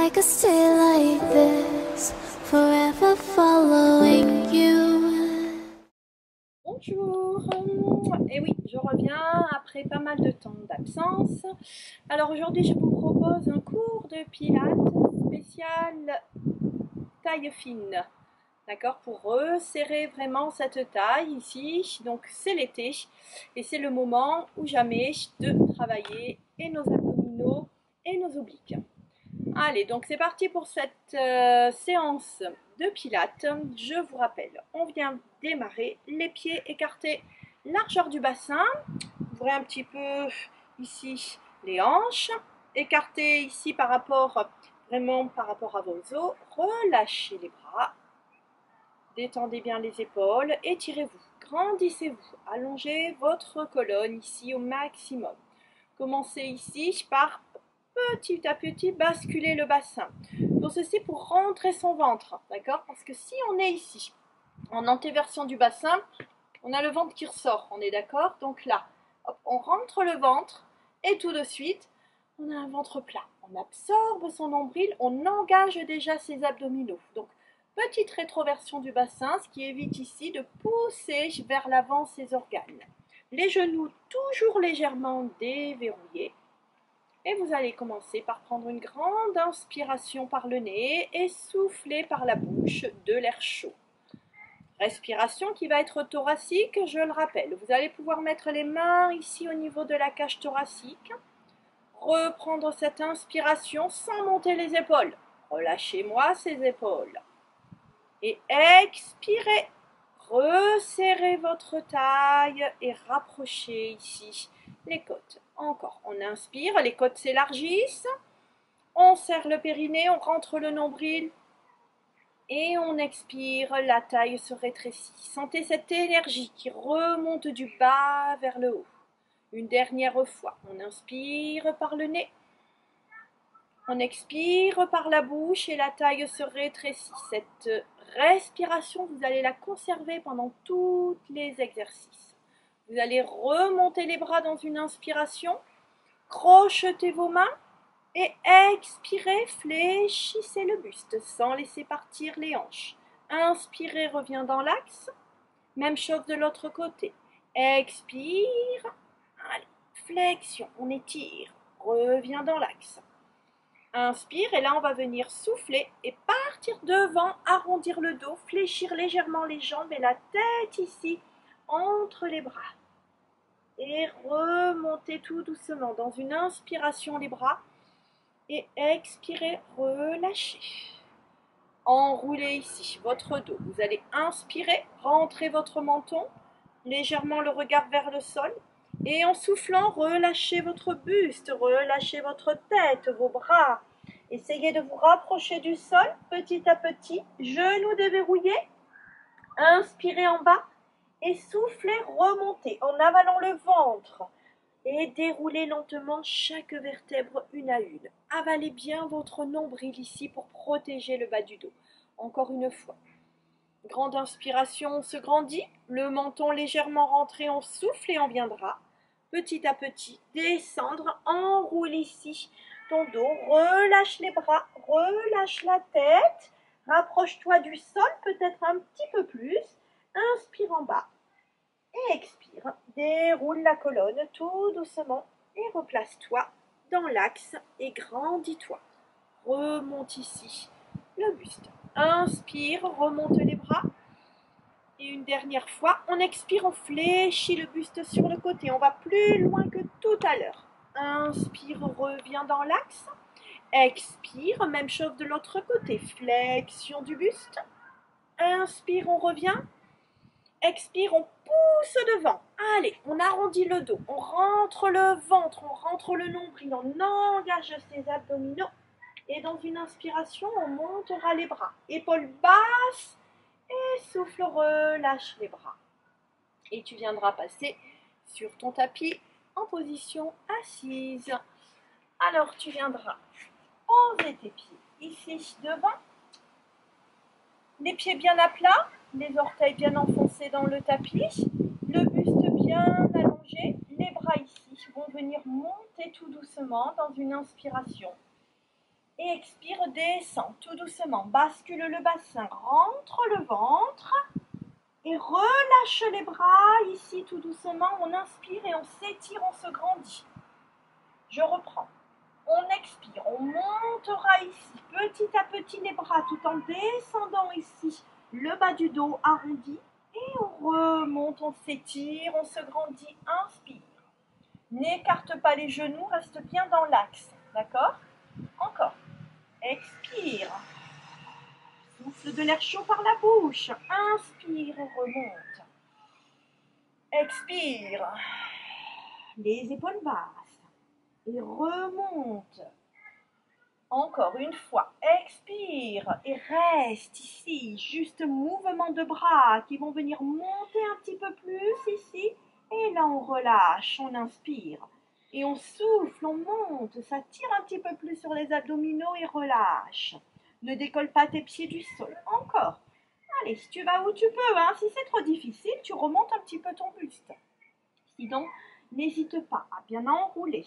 I could stay like this, forever following you. Bonjour, et oui, je reviens après pas mal de temps d'absence. Alors aujourd'hui, je vous propose un cours de pilates spécial taille fine, d'accord, pour resserrer vraiment cette taille ici. Donc c'est l'été et c'est le moment ou jamais de travailler et nos abdominaux et nos obliques. Allez, donc c'est parti pour cette séance de pilates. Je vous rappelle, on vient démarrer les pieds écartés, largeur du bassin. Ouvrez un petit peu ici les hanches, écartez ici par rapport, vraiment par rapport à vos os. Relâchez les bras, détendez bien les épaules, étirez-vous, grandissez-vous, allongez votre colonne ici au maximum. Commencez ici par petit à petit basculer le bassin. Pour ceci, pour rentrer son ventre, d'accord? Parce que si on est ici, en antéversion du bassin, on a le ventre qui ressort, on est d'accord? Donc là, hop, on rentre le ventre et tout de suite, on a un ventre plat. On absorbe son nombril, on engage déjà ses abdominaux. Donc, petite rétroversion du bassin, ce qui évite ici de pousser vers l'avant ses organes. Les genoux toujours légèrement déverrouillés. Et vous allez commencer par prendre une grande inspiration par le nez et souffler par la bouche de l'air chaud. Respiration qui va être thoracique, je le rappelle. Vous allez pouvoir mettre les mains ici au niveau de la cage thoracique. Reprendre cette inspiration sans monter les épaules. Relâchez-moi ces épaules. Et expirez. Resserrez votre taille et rapprochez ici les côtes. Encore, on inspire, les côtes s'élargissent. On serre le périnée, on rentre le nombril. Et on expire, la taille se rétrécit. Sentez cette énergie qui remonte du bas vers le haut. Une dernière fois, on inspire par le nez. On expire par la bouche et la taille se rétrécit. Cette respiration, vous allez la conserver pendant tous les exercices. Vous allez remonter les bras dans une inspiration, crochetez vos mains et expirez, fléchissez le buste sans laisser partir les hanches. Inspirez, revient dans l'axe. Même chose de l'autre côté. Expire, allez, flexion, on étire, revient dans l'axe. Inspire et là on va venir souffler et partir devant, arrondir le dos, fléchir légèrement les jambes et la tête ici entre les bras. Et remonter tout doucement dans une inspiration les bras et expirez, relâchez. Enroulez ici votre dos. Vous allez inspirer, rentrez votre menton, légèrement le regard vers le sol. Et en soufflant, relâchez votre buste, relâchez votre tête, vos bras. Essayez de vous rapprocher du sol petit à petit, genoux déverrouillés. Inspirez en bas et soufflez, remontez en avalant le ventre. Et déroulez lentement chaque vertèbre une à une. Avalez bien votre nombril ici pour protéger le bas du dos. Encore une fois. Grande inspiration, on se grandit. Le menton légèrement rentré, on souffle et on viendra petit à petit descendre. Enroule ici ton dos. Relâche les bras, relâche la tête. Rapproche-toi du sol, peut-être un petit peu plus. Inspire en bas. Et expire, déroule la colonne tout doucement et replace-toi dans l'axe et grandis-toi. Remonte ici le buste. Inspire, remonte les bras. Et une dernière fois, on expire, on fléchit le buste sur le côté. On va plus loin que tout à l'heure. Inspire, reviens dans l'axe. Expire, même chose de l'autre côté. Flexion du buste. Inspire, on revient. Expire, on pousse devant. Allez, on arrondit le dos, on rentre le ventre, on rentre le nombril, on engage ses abdominaux. Et dans une inspiration, on montera les bras. Épaules basses et souffle, relâche les bras. Et tu viendras passer sur ton tapis en position assise. Alors, tu viendras poser tes pieds ici devant. Les pieds bien à plat, les orteils bien enfoncés dans le tapis, le buste bien allongé, les bras ici vont venir monter tout doucement dans une inspiration. Et expire, descends tout doucement. Bascule le bassin, rentre le ventre. Et relâche les bras. Ici, tout doucement, on inspire et on s'étire, on se grandit. Je reprends. On expire, on montera ici, petit à petit les bras, tout en descendant ici, le bas du dos arrondi. Et on remonte, on s'étire, on se grandit. Inspire. N'écarte pas les genoux, reste bien dans l'axe. D'accord? Encore. Expire. Souffle de l'air chaud par la bouche. Inspire et remonte. Expire. Les épaules basses. Et remonte. Encore une fois. Expire. Et reste ici. Juste mouvement de bras qui vont venir monter un petit peu plus ici. Et là, on relâche. On inspire. Et on souffle, on monte. Ça tire un petit peu plus sur les abdominaux et relâche. Ne décolle pas tes pieds du sol. Encore. Allez, si tu vas où tu peux, hein. Si c'est trop difficile, tu remontes un petit peu ton buste. Sinon, n'hésite pas à bien enrouler.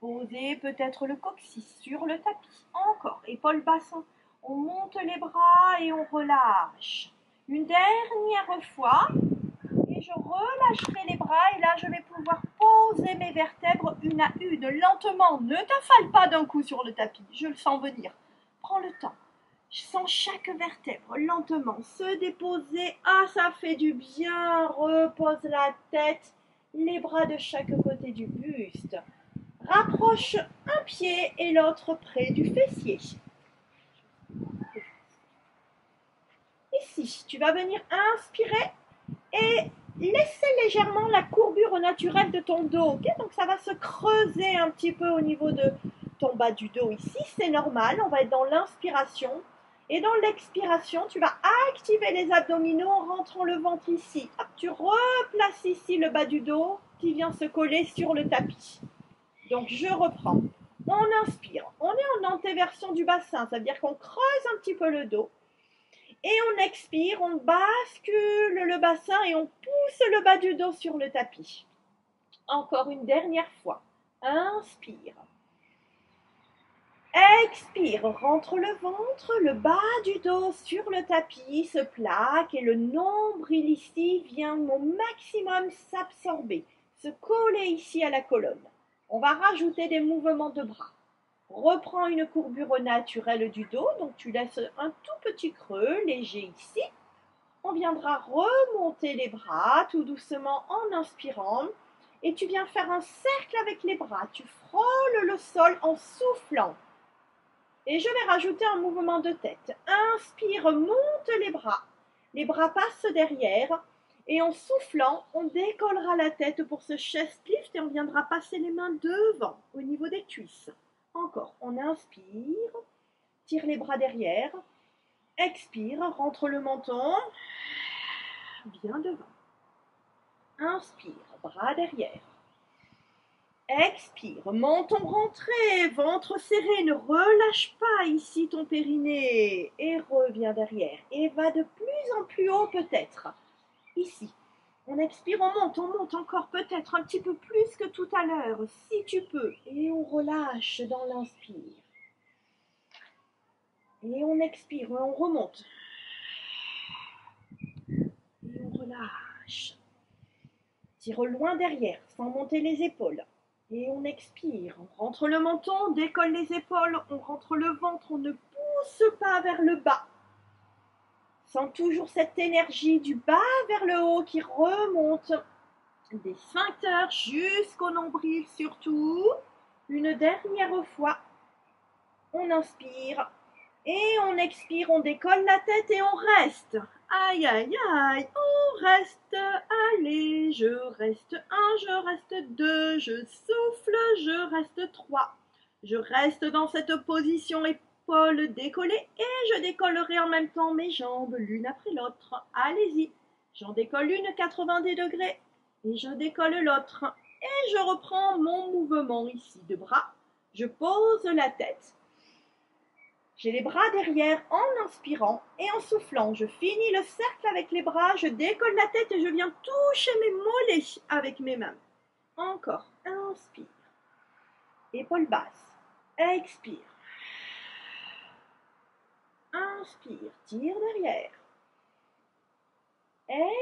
Poser peut-être le coccyx sur le tapis. Encore, épaules basses. On monte les bras et on relâche. Une dernière fois. Et je relâcherai les bras. Et là, je vais pouvoir poser mes vertèbres une à une, lentement. Ne t'affale pas d'un coup sur le tapis. Je le sens venir. Prends le temps. Je sens chaque vertèbre lentement se déposer. Ah, ça fait du bien. Repose la tête, les bras de chaque côté du buste. Rapproche un pied et l'autre près du fessier. Ici, tu vas venir inspirer et laisser légèrement la courbure naturelle de ton dos. Okay? Donc, ça va se creuser un petit peu au niveau de ton bas du dos ici. C'est normal, on va être dans l'inspiration. Et dans l'expiration, tu vas activer les abdominaux en rentrant le ventre ici. Hop, tu replaces ici le bas du dos qui vient se coller sur le tapis. Donc, je reprends. On inspire. On est en antéversion du bassin, c'est-à-dire qu'on creuse un petit peu le dos. Et on expire, on bascule le bassin et on pousse le bas du dos sur le tapis. Encore une dernière fois. Inspire. Expire, rentre le ventre, le bas du dos sur le tapis se plaque et le nombril ici vient au maximum s'absorber, se coller ici à la colonne. On va rajouter des mouvements de bras. Reprends une courbure naturelle du dos, donc tu laisses un tout petit creux léger ici. On viendra remonter les bras tout doucement en inspirant et tu viens faire un cercle avec les bras. Tu frôles le sol en soufflant. Et je vais rajouter un mouvement de tête. Inspire, monte les bras. Les bras passent derrière. Et en soufflant, on décollera la tête pour ce chest lift et on viendra passer les mains devant, au niveau des cuisses. Encore, on inspire, tire les bras derrière. Expire, rentre le menton. Bien devant. Inspire, bras derrière. Expire, menton rentré, ventre serré, ne relâche pas ici ton périnée. Et reviens derrière. Et va de plus en plus haut peut-être. Ici. On expire, on monte encore peut-être un petit peu plus que tout à l'heure, si tu peux. Et on relâche dans l'inspire. Et on expire, on remonte. Et on relâche. Tire loin derrière, sans monter les épaules. Et on expire, on rentre le menton, on décolle les épaules, on rentre le ventre, on ne pousse pas vers le bas. Sens toujours cette énergie du bas vers le haut qui remonte. Des sphincters jusqu'au nombril surtout. Une dernière fois, on inspire et on expire, on décolle la tête et on reste. Aïe, aïe, aïe, on reste. Allez, je reste 1, je reste 2, je souffle, je reste 3. Je reste dans cette position épaules décollées et je décollerai en même temps mes jambes l'une après l'autre. Allez-y, j'en décolle une 90 degrés et je décolle l'autre. Et je reprends mon mouvement ici de bras. Je pose la tête. J'ai les bras derrière en inspirant et en soufflant. Je finis le cercle avec les bras, je décolle la tête et je viens toucher mes mollets avec mes mains. Encore, inspire. Épaules basses. Expire. Inspire, tire derrière.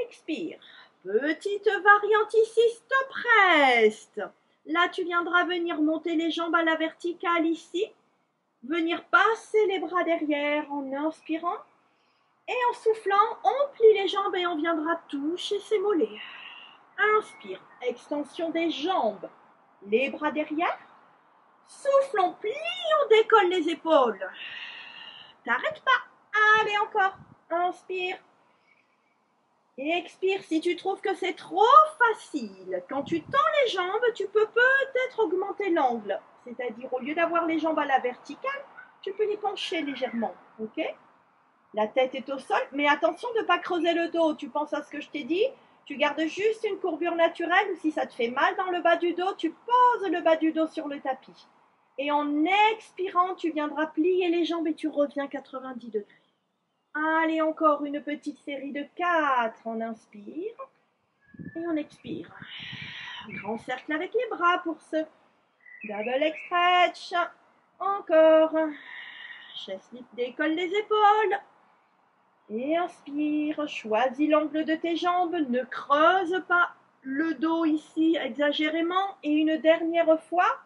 Expire. Petite variante ici, stop, reste. Là, tu viendras venir monter les jambes à la verticale ici. Venir passer les bras derrière en inspirant. Et en soufflant, on plie les jambes et on viendra toucher ses mollets. Inspire, extension des jambes. Les bras derrière. Souffle, on plie, on décolle les épaules. T'arrêtes pas. Allez, encore. Inspire. Et expire. Si tu trouves que c'est trop facile, quand tu tends les jambes, tu peux peut-être augmenter l'angle. C'est-à-dire, au lieu d'avoir les jambes à la verticale, tu peux les pencher légèrement. Ok? La tête est au sol, mais attention de ne pas creuser le dos. Tu penses à ce que je t'ai dit? Tu gardes juste une courbure naturelle. Si ça te fait mal dans le bas du dos, tu poses le bas du dos sur le tapis. Et en expirant, tu viendras plier les jambes et tu reviens 90 degrés. Allez, encore une petite série de 4. On inspire et on expire. Grand cercle avec les bras pour ce double leg stretch. Encore. Chest lift, décolle les épaules. Et inspire. Choisis l'angle de tes jambes. Ne creuse pas le dos ici exagérément. Et une dernière fois.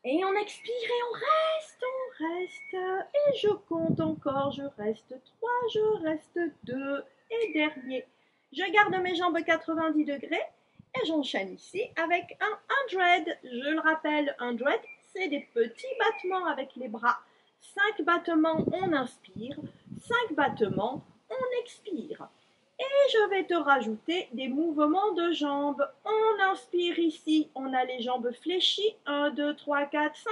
Et on expire et on reste. Et je compte encore, je reste 3, je reste 2. Et dernier, je garde mes jambes 90 degrés et j'enchaîne ici avec un 100. Je le rappelle, 100, c'est des petits battements avec les bras. 5 battements, on inspire. 5 battements, on expire. Et je vais te rajouter des mouvements de jambes. On inspire ici, on a les jambes fléchies. 1, 2, 3, 4, 5.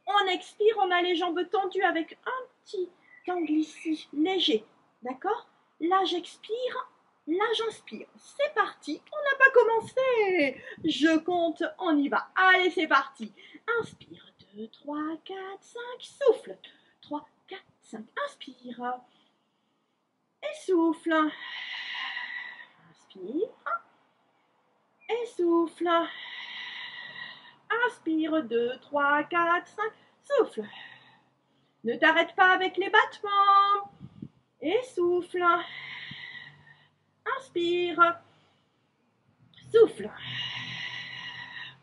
On expire, on a les jambes tendues avec un petit angle ici, léger. D'accord? Là, j'expire. Là, j'inspire. C'est parti. On n'a pas commencé. Je compte, on y va. Allez, c'est parti. Inspire. 2, 3, 4, 5. Souffle. 3, 4, 5. Inspire. Et souffle. Inspire. Et souffle. Inspire. 2, 3, 4, 5. Souffle. Ne t'arrête pas avec les battements. Et souffle. Inspire. Souffle.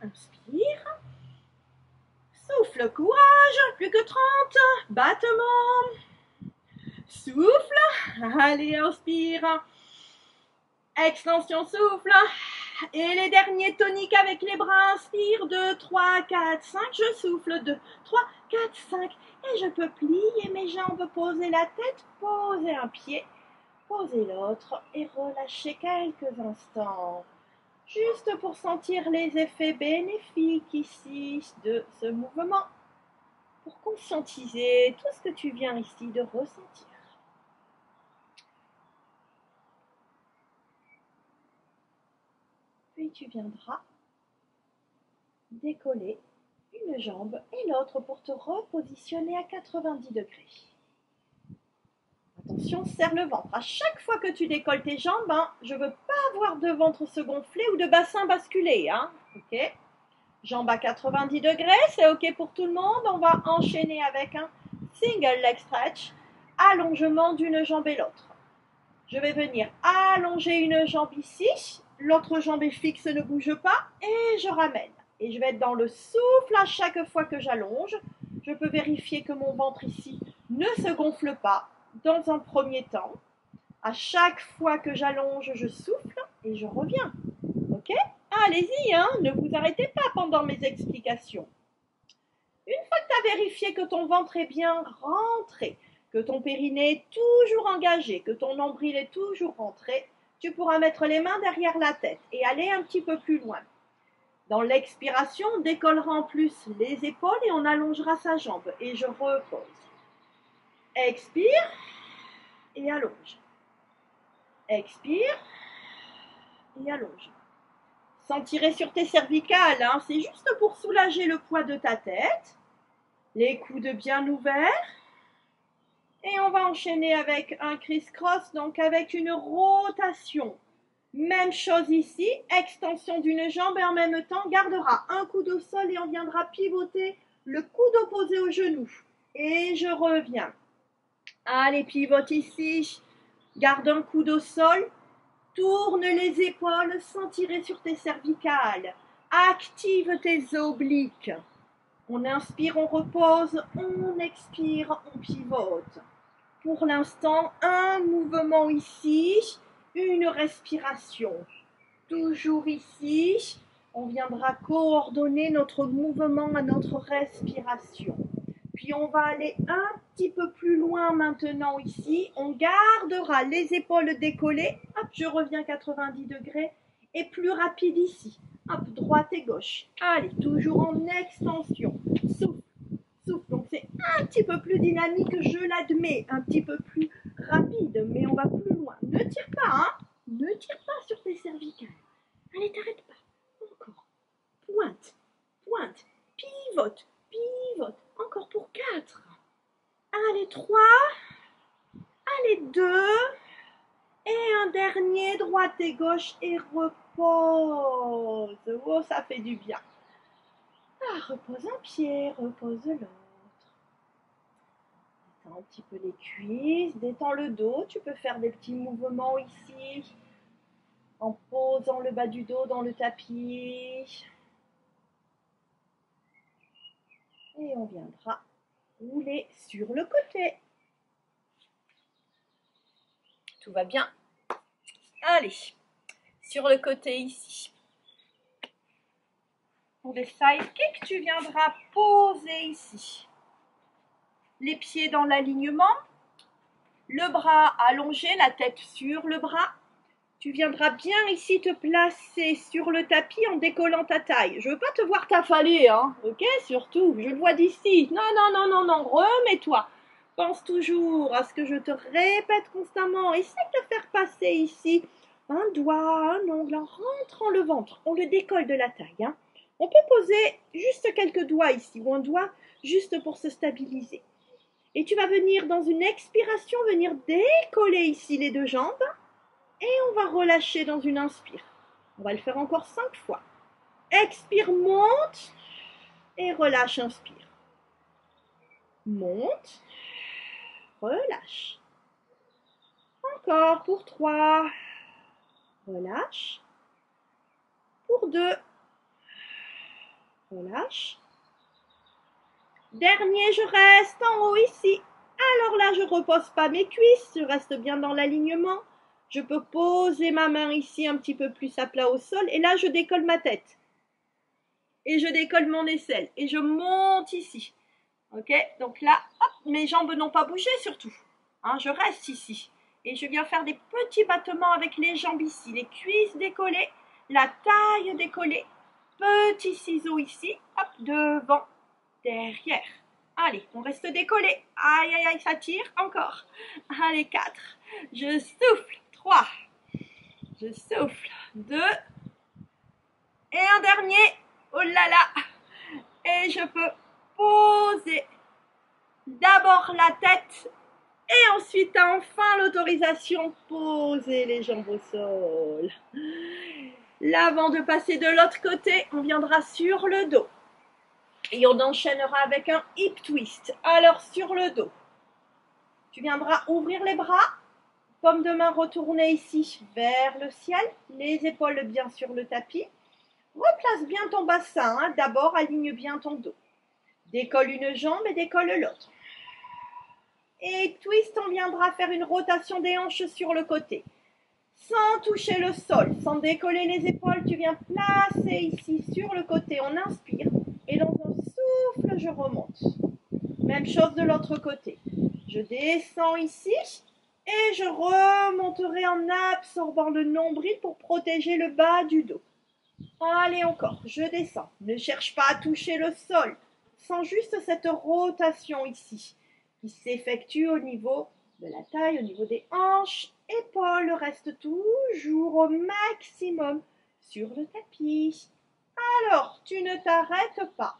Inspire. Souffle. Courage. Plus que 30. Battements. Souffle. Allez, inspire. Extension, souffle. Et les derniers toniques avec les bras. Inspire. 2, 3, 4, 5. Je souffle. 2, 3, 4, 5. Et je peux plier mes jambes, poser la tête, poser un pied, poser l'autre et relâcher quelques instants. Juste pour sentir les effets bénéfiques ici de ce mouvement. Pour conscientiser tout ce que tu viens ici de ressentir. Puis tu viendras décoller une jambe et l'autre pour te repositionner à 90 degrés. Attention, serre le ventre. À chaque fois que tu décolles tes jambes, je ne veux pas avoir de ventre se gonfler ou de bassin basculé. Ok? Jambes à 90 degrés, c'est ok pour tout le monde. On va enchaîner avec un single leg stretch, allongement d'une jambe et l'autre. Je vais venir allonger une jambe ici, l'autre jambe est fixe, ne bouge pas, et je ramène. Et je vais être dans le souffle à chaque fois que j'allonge. Je peux vérifier que mon ventre ici ne se gonfle pas dans un premier temps. À chaque fois que j'allonge, je souffle et je reviens. Ok? Allez-y, ne vous arrêtez pas pendant mes explications. Une fois que tu as vérifié que ton ventre est bien rentré, que ton périnée est toujours engagé, que ton nombril est toujours rentré, tu pourras mettre les mains derrière la tête et aller un petit peu plus loin. Dans l'expiration, on décollera en plus les épaules et on allongera sa jambe. Et je repose. Expire et allonge. Expire et allonge. Sans tirer sur tes cervicales, c'est juste pour soulager le poids de ta tête. Les coudes bien ouverts. Et on va enchaîner avec un criss-cross, donc avec une rotation. Même chose ici, extension d'une jambe et en même temps, gardera un coude au sol et on viendra pivoter le coude opposé au genou. Et je reviens. Allez, pivote ici. Garde un coude au sol. Tourne les épaules sans tirer sur tes cervicales. Active tes obliques. On inspire, on repose. On expire, on pivote. Pour l'instant, un mouvement ici, une respiration. Toujours ici, on viendra coordonner notre mouvement à notre respiration. Puis on va aller un petit peu plus loin maintenant ici. On gardera les épaules décollées. Hop, je reviens 90 degrés. Et plus rapide ici. Hop, droite et gauche. Allez, toujours en extension. Souffle, souffle. Donc c'est un petit peu plus dynamique, je l'admets. Un petit peu plus rapide, mais on va plus loin. Ne tire pas, hein. Ne tire pas sur tes cervicales. Allez, t'arrête pas. Encore. Pointe, pointe. Pivote, pivote. Encore pour 4. Allez, 3. Allez, 2. Et un dernier, droite et gauche, et repose. Oh, ça fait du bien. Ah, repose un pied, repose l'autre. Détends un petit peu les cuisses, détends le dos. Tu peux faire des petits mouvements ici, en posant le bas du dos dans le tapis. Et on viendra rouler sur le côté. Tout va bien. Allez, sur le côté ici. Pour des side kicks, tu viendras poser ici. Les pieds dans l'alignement, le bras allongé, la tête sur le bras. Tu viendras bien ici te placer sur le tapis en décollant ta taille. Je ne veux pas te voir t'affaler, hein, ok, surtout, je le vois d'ici. Non, non, non, non, non, remets-toi. Pense toujours à ce que je te répète constamment. Essaye de faire passer ici un doigt, un ongle en rentrant le ventre. On le décolle de la taille, hein. On peut poser juste quelques doigts ici, ou un doigt juste pour se stabiliser. Et tu vas venir dans une expiration, venir décoller ici les deux jambes. Et on va relâcher dans une inspire. On va le faire encore 5 fois. Expire, monte. Et relâche, inspire. Monte. Relâche. Encore pour 3. Relâche. Pour 2. Relâche. Dernier, je reste en haut ici. Alors là, je ne repose pas mes cuisses. Je reste bien dans l'alignement. Je peux poser ma main ici un petit peu plus à plat au sol. Et là, je décolle ma tête. Et je décolle mon aisselle. Et je monte ici. Ok, donc là, hop, mes jambes n'ont pas bougé surtout. Hein, je reste ici. Et je viens faire des petits battements avec les jambes ici. Les cuisses décollées, la taille décollée. Petit ciseau ici, hop, devant, derrière. Allez, on reste décollé. Aïe, aïe, aïe, ça tire. Encore. Allez, 4. Je souffle. 3. Je souffle. 2. Et un dernier. Oh là là. Et je peux poser d'abord la tête et ensuite enfin l'autorisation poser les jambes au sol. Là, avant de passer de l'autre côté, on viendra sur le dos et on enchaînera avec un hip twist. Alors sur le dos, tu viendras ouvrir les bras, paume de main retournée ici vers le ciel, les épaules bien sur le tapis. Replace bien ton bassin, hein. D'abord aligne bien ton dos. Décolle une jambe et décolle l'autre. Et twist, on viendra faire une rotation des hanches sur le côté. Sans toucher le sol, sans décoller les épaules, tu viens placer ici sur le côté. On inspire et dans un souffle, je remonte. Même chose de l'autre côté. Je descends ici et je remonterai en absorbant le nombril pour protéger le bas du dos. Allez encore, je descends. Ne cherche pas à toucher le sol. Sens juste cette rotation ici qui s'effectue au niveau de la taille, au niveau des hanches. Épaules restent toujours au maximum sur le tapis. Alors, tu ne t'arrêtes pas,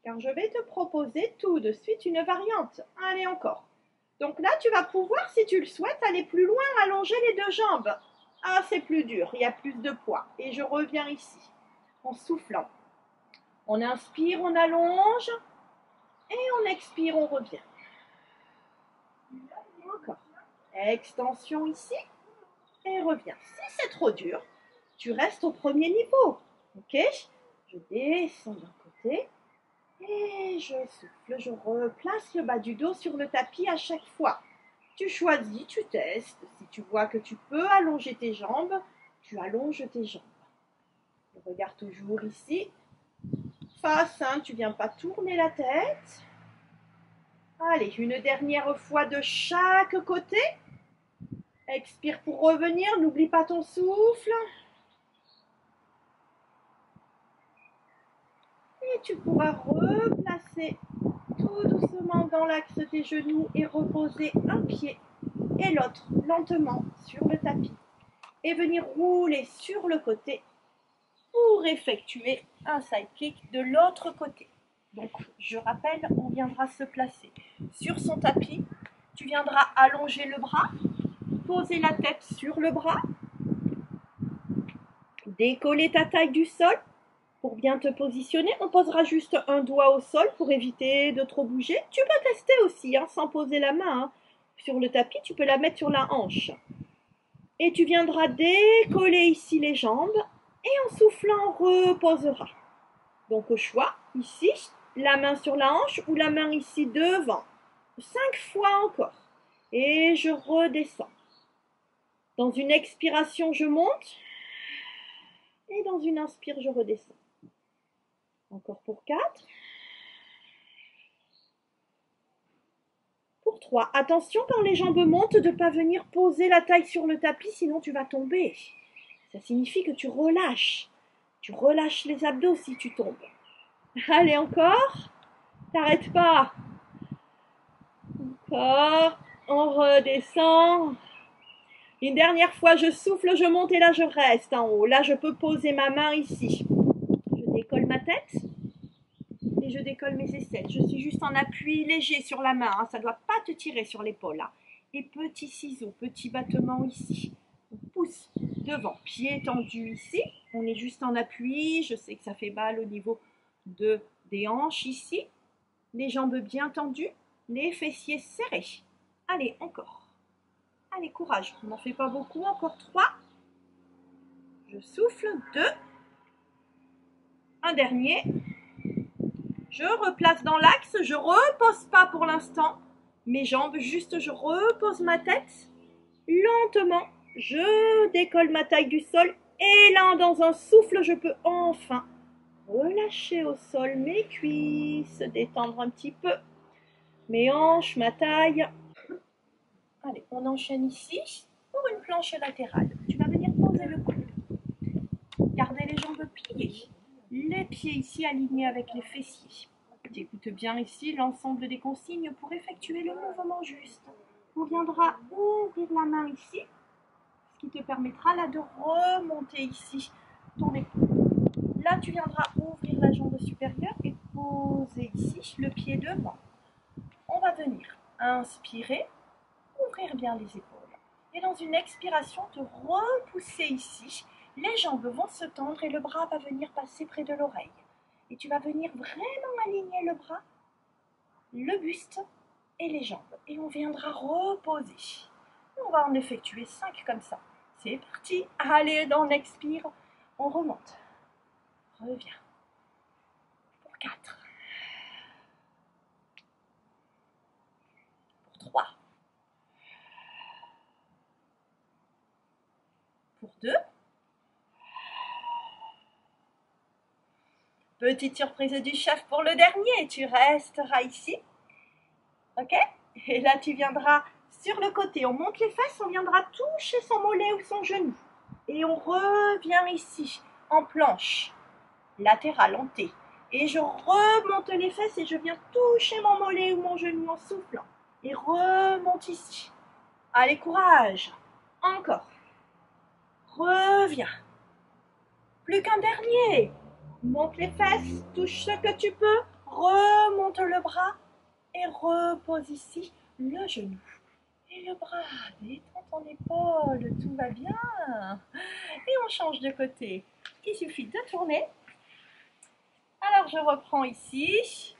car je vais te proposer tout de suite une variante. Allez encore. Donc là, tu vas pouvoir, si tu le souhaites, aller plus loin, allonger les deux jambes. Ah, c'est plus dur, il y a plus de poids. Et je reviens ici, en soufflant. On inspire, on allonge, et on expire, on revient. Extension ici. Et reviens. Si c'est trop dur, tu restes au premier niveau. Ok? Je descends d'un côté. Et je souffle. Je replace le bas du dos sur le tapis à chaque fois. Tu choisis, tu testes. Si tu vois que tu peux allonger tes jambes, tu allonges tes jambes. Regarde toujours ici. Face, hein, tu ne viens pas tourner la tête. Allez, une dernière fois de chaque côté. Expire pour revenir, n'oublie pas ton souffle. Et tu pourras replacer tout doucement dans l'axe des genoux et reposer un pied et l'autre lentement sur le tapis. Et venir rouler sur le côté pour effectuer un side kick de l'autre côté. Donc, je rappelle, on viendra se placer sur son tapis. Tu viendras allonger le bras, poser la tête sur le bras, décoller ta taille du sol pour bien te positionner. On posera juste un doigt au sol pour éviter de trop bouger. Tu peux tester aussi, hein, sans poser la main hein. Sur le tapis. Tu peux la mettre sur la hanche. Et tu viendras décoller ici les jambes et en soufflant, reposera. Donc au choix, ici, la main sur la hanche ou la main ici devant. 5 fois encore. Et je redescends. Dans une expiration, je monte. Et dans une inspire, je redescends. Encore pour 4. Pour 3. Attention quand les jambes montent de ne pas venir poser la taille sur le tapis, sinon tu vas tomber. Ça signifie que tu relâches. Tu relâches les abdos si tu tombes. Allez, encore. T'arrêtes pas. Encore. On redescend. Une dernière fois, je souffle, je monte et là, je reste en haut. Là, je peux poser ma main ici. Je décolle ma tête et je décolle mes aisselles. Je suis juste en appui léger sur la main. Hein. Ça ne doit pas te tirer sur l'épaule. Hein. Et petit ciseau, petit battement ici. On pousse devant, pied tendu ici. On est juste en appui. Je sais que ça fait mal au niveau des hanches ici. Les jambes bien tendues. Les fessiers serrés. Allez, encore. Allez, courage. On n'en fait pas beaucoup. Encore 3. Je souffle. 2. Un dernier. Je replace dans l'axe. Je repose pas pour l'instant mes jambes. Juste, je repose ma tête. Lentement, je décolle ma taille du sol. Et là, dans un souffle, je peux enfin relâcher au sol mes cuisses. Détendre un petit peu mes hanches, ma taille. Allez, on enchaîne ici pour une planche latérale. Tu vas venir poser le coude. Gardez les jambes pliées. Les pieds ici alignés avec les fessiers. Tu écoutes bien ici l'ensemble des consignes pour effectuer le mouvement juste. On viendra ouvrir la main ici, ce qui te permettra là de remonter ici ton épaule. Là, tu viendras ouvrir la jambe supérieure et poser ici le pied devant. On va venir inspirer. Ouvrir bien les épaules. Et dans une expiration, te repousser ici. Les jambes vont se tendre et le bras va venir passer près de l'oreille. Et tu vas venir vraiment aligner le bras, le buste et les jambes. Et on viendra reposer. On va en effectuer 5 comme ça. C'est parti. Allez, on expire. On remonte. Reviens. Pour 4. Pour 3. Pour 2. Petite surprise du chef pour le dernier. Tu resteras ici. Ok? Et là, tu viendras sur le côté. On monte les fesses. On viendra toucher son mollet ou son genou. Et on revient ici en planche latérale, en T. Et je remonte les fesses et je viens toucher mon mollet ou mon genou en soufflant. Et remonte ici. Allez, courage. Encore. Reviens. Plus qu'un dernier. Monte les fesses, touche ce que tu peux. Remonte le bras et repose ici le genou. Et le bras, détends ton épaule, tout va bien. Et on change de côté. Il suffit de tourner. Alors je reprends ici.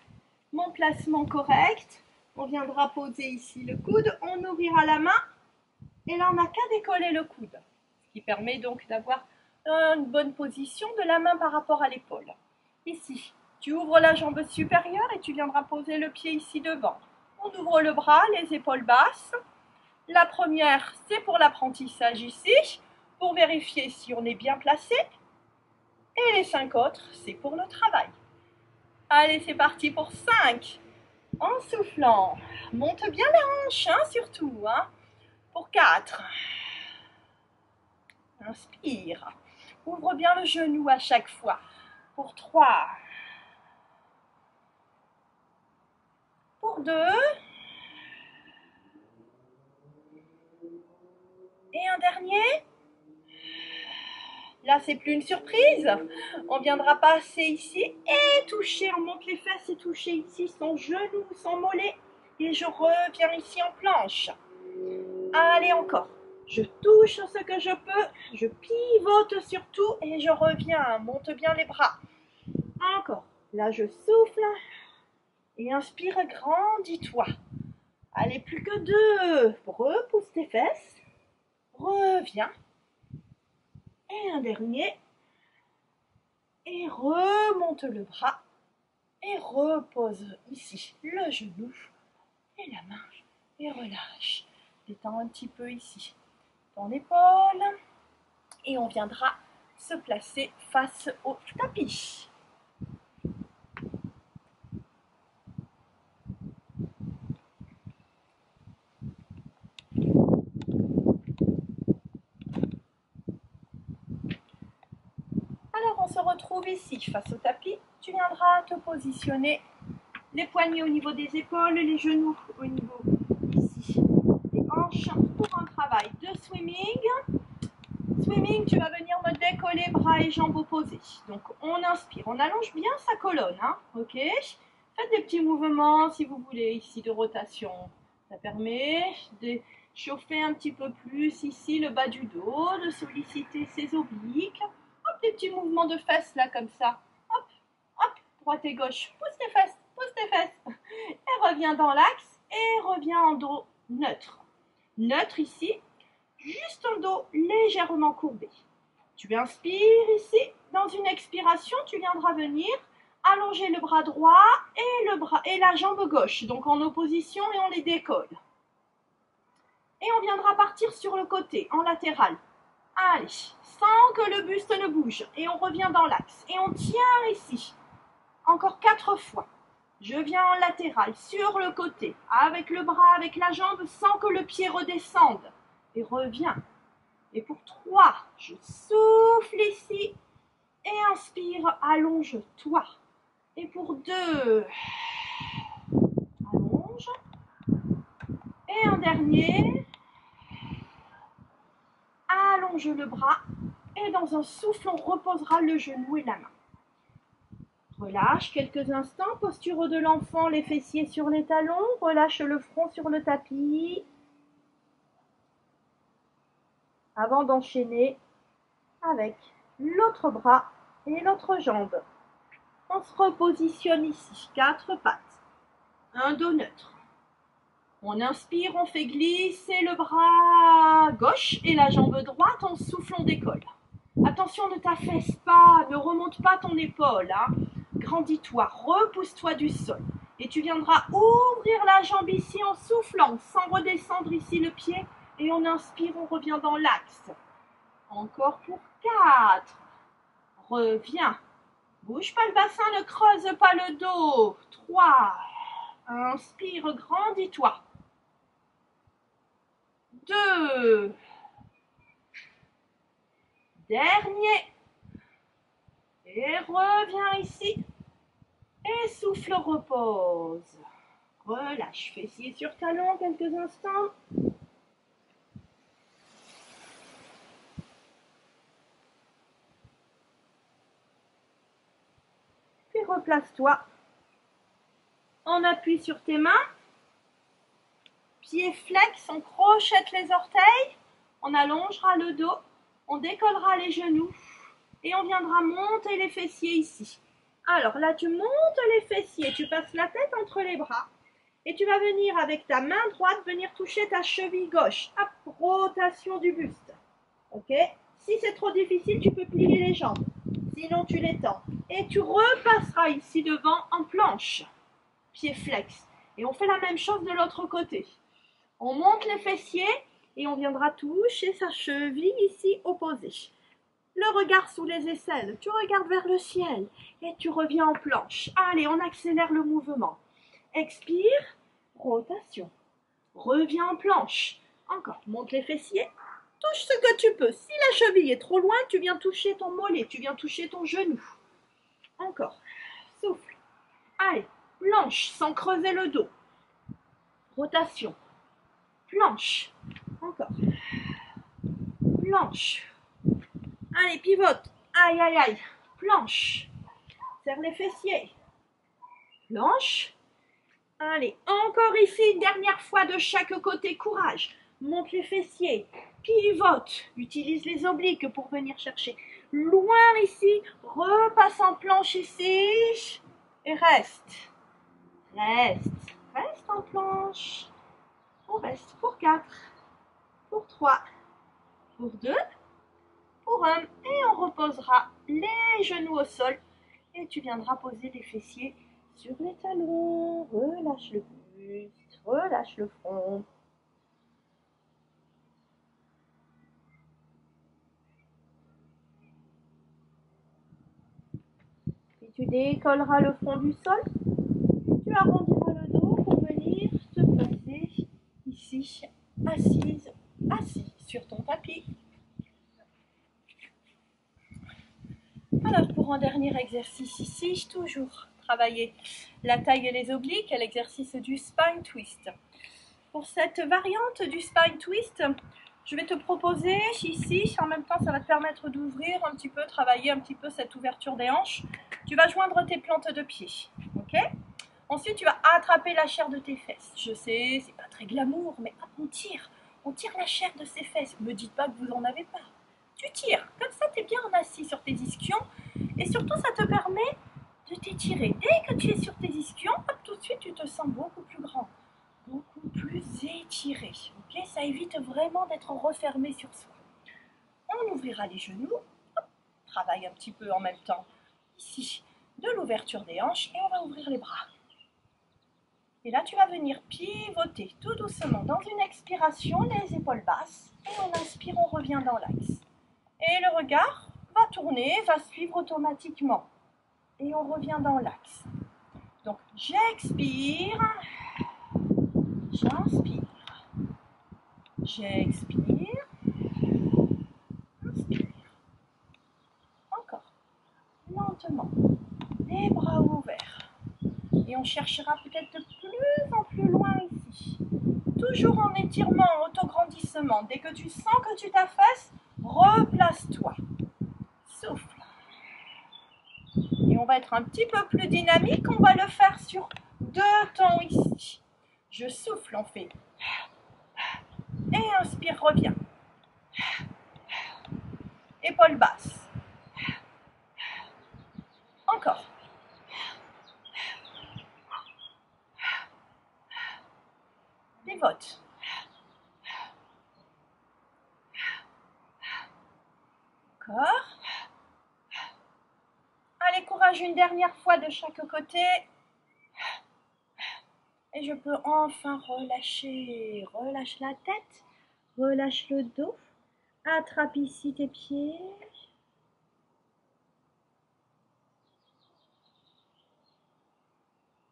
Mon placement correct. On viendra poser ici le coude. On ouvrira la main. Et là, on n'a qu'à décoller le coude, ce qui permet donc d'avoir une bonne position de la main par rapport à l'épaule. Ici, tu ouvres la jambe supérieure et tu viendras poser le pied ici devant. On ouvre le bras, les épaules basses. La première, c'est pour l'apprentissage ici, pour vérifier si on est bien placé. Et les 5 autres, c'est pour le travail. Allez, c'est parti pour 5. En soufflant, monte bien les hanches, hein, surtout. Hein. Pour 4. Inspire. Ouvre bien le genou à chaque fois. Pour 3. Pour 2. Et un dernier. Là, c'est plus une surprise. On viendra passer ici et toucher. On monte les fesses et toucher ici son genou, son mollet. Et je reviens ici en planche. Allez, encore. Je touche ce que je peux. Je pivote surtout et je reviens. Monte bien les bras. Encore. Là, je souffle. Et inspire, grandis-toi. Allez, plus que 2. Repousse tes fesses. Reviens. Et un dernier. Et remonte le bras. Et repose ici le genou et la main. Et relâche. Détends un petit peu ici ton épaule. Et on viendra se placer face au tapis. Alors on se retrouve ici face au tapis. Tu viendras te positionner les poignets au niveau des épaules, les genoux au niveau ici des hanches pour un travail de swimming. Swimming, tu vas venir me décoller bras et jambes opposés. Donc on inspire, on allonge bien sa colonne, hein, ok. Faites des petits mouvements si vous voulez ici de rotation. Ça permet de chauffer un petit peu plus ici le bas du dos, de solliciter ses obliques. Hop, des petits mouvements de fesses là comme ça. Hop, hop, droite et gauche. Pousse tes fesses, pousse tes fesses. Et reviens dans l'axe et reviens en dos neutre. Neutre ici, juste un dos légèrement courbé. Tu inspires ici. Dans une expiration, tu viendras venir allonger le bras droit et la jambe gauche. Donc en opposition et on les décolle. Et on viendra partir sur le côté, en latéral. Allez, sans que le buste ne bouge. Et on revient dans l'axe. Et on tient ici. Encore 4 fois. Je viens en latéral, sur le côté, avec le bras, avec la jambe, sans que le pied redescende. Et reviens. Et pour 3, je souffle ici. Et inspire, allonge-toi. Et pour 2, allonge. Et un dernier. Allonge le bras. Et dans un souffle, on reposera le genou et la main. Relâche quelques instants, posture de l'enfant, les fessiers sur les talons, relâche le front sur le tapis. Avant d'enchaîner avec l'autre bras et l'autre jambe. On se repositionne ici, 4 pattes, un dos neutre. On inspire, on fait glisser le bras gauche et la jambe droite, on souffle, on décolle. Attention, ne t'affaisse pas, ne remonte pas ton épaule, hein. Grandis-toi, repousse-toi du sol. Et tu viendras ouvrir la jambe ici en soufflant, sans redescendre ici le pied. Et on inspire, on revient dans l'axe. Encore pour 4. Reviens. Bouge pas le bassin, ne creuse pas le dos. 3. Inspire, grandis-toi. 2. Dernier. Et reviens ici. Et souffle, repose. Relâche, fessier sur talon quelques instants. Puis replace-toi. On appuie sur tes mains. Pieds flex, on crochette les orteils. On allongera le dos. On décollera les genoux. Et on viendra monter les fessiers ici. Alors là, tu montes les fessiers, tu passes la tête entre les bras. Et tu vas venir avec ta main droite, venir toucher ta cheville gauche. Hop, pour rotation du buste. Ok? Si c'est trop difficile, tu peux plier les jambes. Sinon, tu les tends. Et tu repasseras ici devant en planche. Pied flex. Et on fait la même chose de l'autre côté. On monte les fessiers et on viendra toucher sa cheville ici opposée. Le regard sous les aisselles. Tu regardes vers le ciel et tu reviens en planche. Allez, on accélère le mouvement. Expire, rotation. Reviens en planche. Encore, monte les fessiers. Touche ce que tu peux. Si la cheville est trop loin, tu viens toucher ton mollet, tu viens toucher ton genou. Encore, souffle. Allez, planche sans creuser le dos. Rotation. Planche. Encore. Planche. Allez, pivote. Aïe, aïe, aïe. Planche. Serre les fessiers. Planche. Allez, encore ici, une dernière fois de chaque côté. Courage. Monte les fessiers. Pivote. Utilise les obliques pour venir chercher. Loin ici. Repasse en planche ici. Et reste. Reste. Reste en planche. On reste pour 4. Pour 3. Pour 2. Pour 1. Et on reposera les genoux au sol. Et tu viendras poser les fessiers sur les talons. Relâche le buste. Relâche le front. Puis tu décolleras le front du sol. Tu arrondiras le dos pour venir te placer ici, assise, assis sur ton tapis. Alors pour un dernier exercice ici, toujours travailler la taille et les obliques, l'exercice du spine twist. Pour cette variante du spine twist, je vais te proposer ici, en même temps ça va te permettre d'ouvrir un petit peu, travailler un petit peu cette ouverture des hanches. Tu vas joindre tes plantes de pied, ok? Ensuite tu vas attraper la chair de tes fesses. Je sais, c'est pas très glamour, mais hop, on tire la chair de ses fesses. Ne me dites pas que vous en avez pas. Tu tires, comme ça tu es bien assis sur tes ischions et surtout ça te permet de t'étirer. Dès que tu es sur tes ischions, hop, tout de suite tu te sens beaucoup plus grand, beaucoup plus étiré. Okay, ça évite vraiment d'être refermé sur soi. On ouvrira les genoux, hop, travaille un petit peu en même temps ici de l'ouverture des hanches et on va ouvrir les bras. Et là tu vas venir pivoter tout doucement dans une expiration, les épaules basses et on inspire, on revient dans l'axe. Et le regard va tourner, va suivre automatiquement. Et on revient dans l'axe. Donc, j'expire, j'inspire, j'expire, inspire. Encore, lentement, les bras ouverts. Et on cherchera peut-être de plus en plus loin ici. Toujours en étirement, en autograndissement. Dès que tu sens que tu t'affaisses, replace-toi. Souffle. Et on va être un petit peu plus dynamique. On va le faire sur 2 temps ici. Je souffle, on fait. Et inspire, reviens. Épaules basses. Encore. Pivote. Encore. Allez, courage, une dernière fois de chaque côté. Et je peux enfin relâcher. Relâche la tête. Relâche le dos. Attrape ici tes pieds.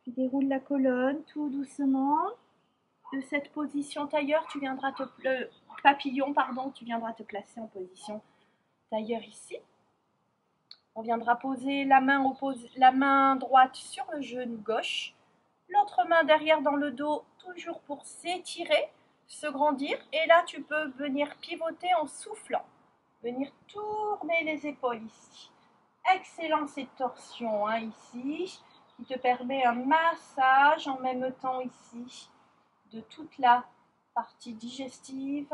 Puis déroule la colonne tout doucement. De cette position tailleur, tu viendras papillon, pardon, tu viendras te placer en position tailleur ici. On viendra poser la main droite sur le genou gauche. L'autre main derrière dans le dos, toujours pour s'étirer, se grandir. Et là, tu peux venir pivoter en soufflant. Venir tourner les épaules ici. Excellent cette torsion ici, qui te permet un massage en même temps ici de toute la partie digestive.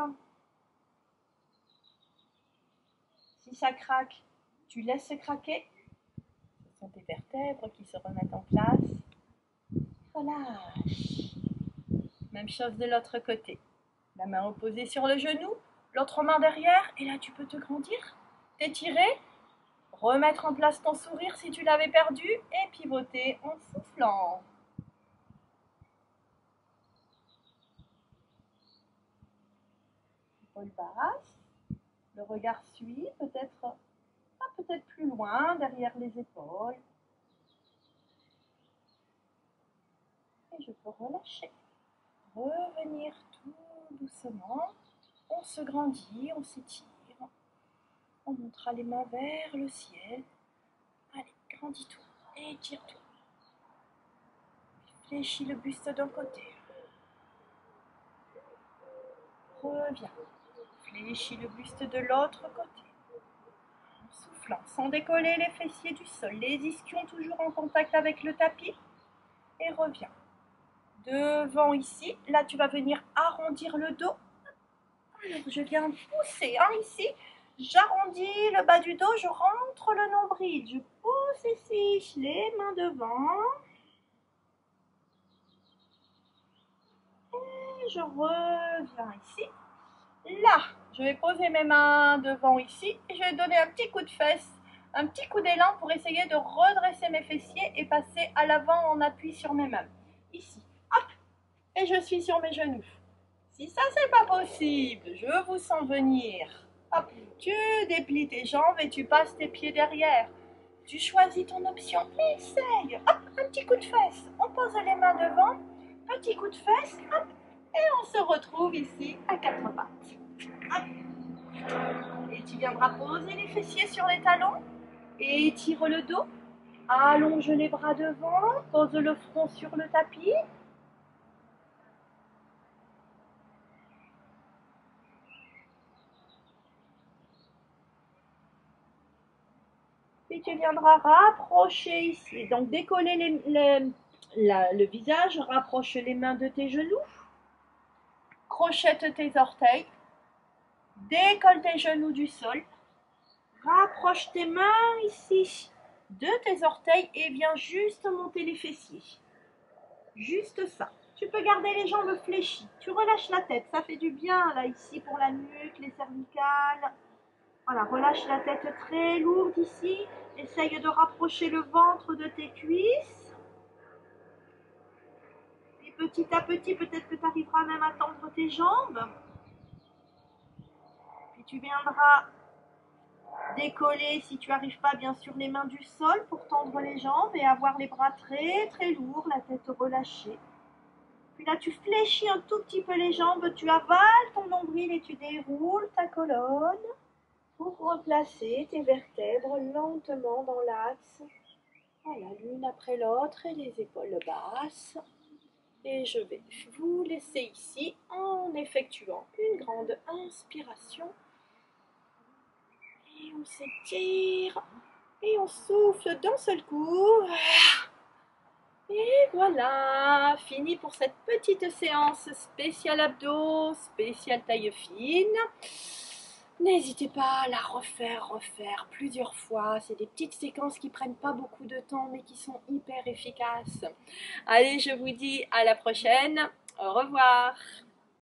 Si ça craque, tu laisses craquer. Ce sont tes vertèbres qui se remettent en place. Relâche. Même chose de l'autre côté. La main opposée sur le genou, l'autre main derrière, et là tu peux te grandir, t'étirer, remettre en place ton sourire si tu l'avais perdu, et pivoter en soufflant. Épaule basse, le regard suit, peut-être plus loin, derrière les épaules. Et je peux relâcher, revenir tout doucement. On se grandit, on s'étire. On montrera les mains vers le ciel. Allez, grandis-toi, étire-toi. Fléchis le buste d'un côté. Reviens. Fléchis le buste de l'autre côté. En soufflant, sans décoller les fessiers du sol, les ischions toujours en contact avec le tapis. Et reviens. Devant ici, là tu vas venir arrondir le dos. Alors je viens pousser ici. J'arrondis le bas du dos, je rentre le nombril, je pousse ici, les mains devant. Et je reviens ici. Là, je vais poser mes mains devant ici et je vais donner un petit coup de fesse, un petit coup d'élan pour essayer de redresser mes fessiers et passer à l'avant en appui sur mes mains. Ici, hop, et je suis sur mes genoux. Si ça c'est pas possible, je vous sens venir. Hop, tu déplies tes jambes et tu passes tes pieds derrière. Tu choisis ton option, essaye. Hop, un petit coup de fesse. On pose les mains devant, petit coup de fesse, hop, et on se retrouve ici à quatre pattes. Hop. Et tu viendras poser les fessiers sur les talons et étire le dos. Allonge les bras devant, pose le front sur le tapis. Puis tu viendras rapprocher ici. Donc décoller le visage, rapproche les mains de tes genoux. Crochette tes orteils. Décolle tes genoux du sol. Rapproche tes mains ici de tes orteils et viens juste monter les fessiers. Juste ça. Tu peux garder les jambes fléchies. Tu relâches la tête. Ça fait du bien là ici pour la nuque, les cervicales. Voilà, relâche la tête très lourde ici. Essaye de rapprocher le ventre de tes cuisses. Et petit à petit, peut-être que tu arriveras même à tendre tes jambes. Puis tu viendras décoller, si tu n'arrives pas, bien sûr, les mains du sol pour tendre les jambes et avoir les bras très très lourds, la tête relâchée. Puis là, tu fléchis un tout petit peu les jambes, tu avales ton nombril et tu déroules ta colonne pour replacer tes vertèbres lentement dans l'axe. Voilà, l'une après l'autre et les épaules basses. Et je vais vous laisser ici en effectuant une grande inspiration. Et on s'étire et on souffle d'un seul coup. Et voilà, fini pour cette petite séance spéciale abdos, spéciale taille fine. N'hésitez pas à la refaire plusieurs fois. C'est des petites séquences qui prennent pas beaucoup de temps mais qui sont hyper efficaces. Allez, je vous dis à la prochaine. Au revoir.